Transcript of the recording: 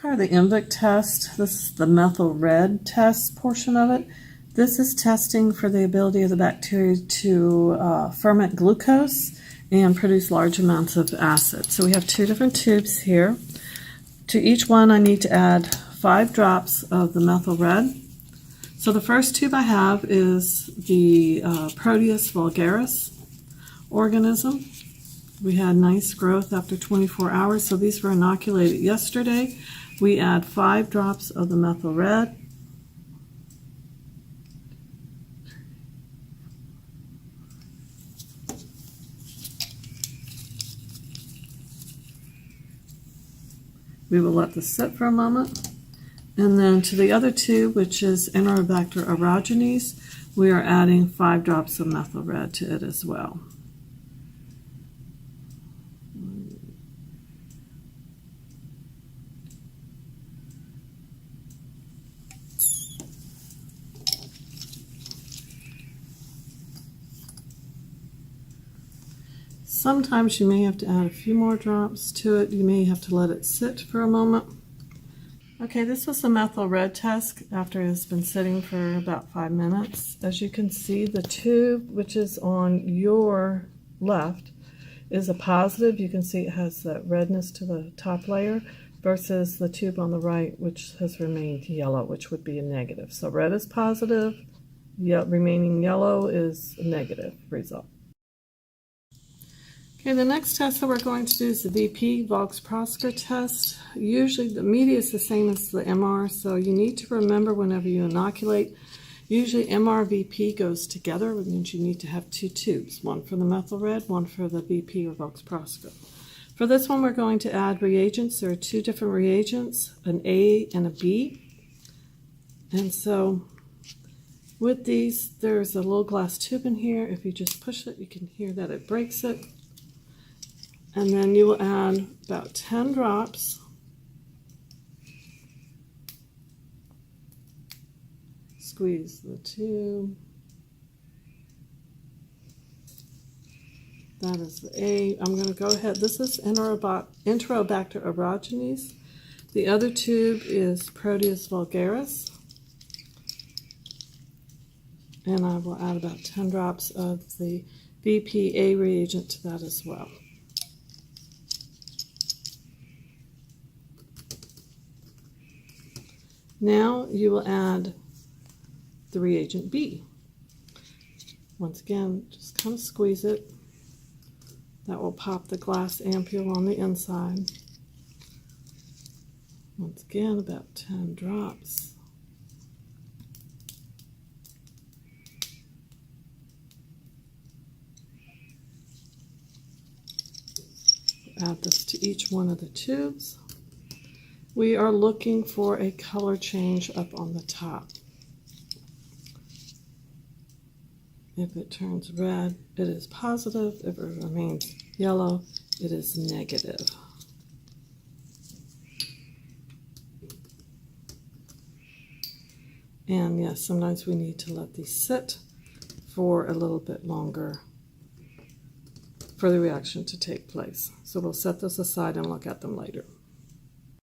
Part of the INVIC test, this is the methyl red test portion of it. This is testing for the ability of the bacteria to ferment glucose and produce large amounts of acid. So we have two different tubes here. To each one I need to add 5 drops of the methyl red. So the first tube I have is the Proteus vulgaris organism. We had nice growth after 24 hours, so these were inoculated yesterday. We add 5 drops of the methyl red. We will let this sit for a moment. And then to the other tube, which is Enterobacter aerogenes, we are adding 5 drops of methyl red to it as well. Sometimes you may have to add a few more drops to it. You may have to let it sit for a moment. Okay, this was the methyl red test after it has been sitting for about 5 minutes. As you can see, the tube, which is on your left, is a positive. You can see it has that redness to the top layer, versus the tube on the right, which has remained yellow, which would be a negative. So red is positive, remaining yellow is a negative result. Okay, the next test that we're going to do is the VP Vogt-Prosker test. Usually the media is the same as the MR, so you need to remember whenever you inoculate, usually MR-VP goes together, which means you need to have 2 tubes, one for the methyl red, one for the VP or Vogt-Prosker. For this one we're going to add reagents. There are 2 different reagents, an A and a B. And so with these, there's a little glass tube in here. If you just push it, you can hear that it breaks it. And then you will add about 10 drops. Squeeze the tube. That is the A. I'm going to go ahead. This is Enterobacter aerogenes. The other tube is Proteus vulgaris. And I will add about 10 drops of the VPA reagent to that as well. Now you will add the reagent B. Once again, just kind of squeeze it. That will pop the glass ampule on the inside. Once again, about 10 drops. Add this to each one of the tubes. We are looking for a color change up on the top. If it turns red, it is positive. If it remains yellow, it is negative. And yes, sometimes we need to let these sit for a little bit longer for the reaction to take place. So we'll set this aside and look at them later.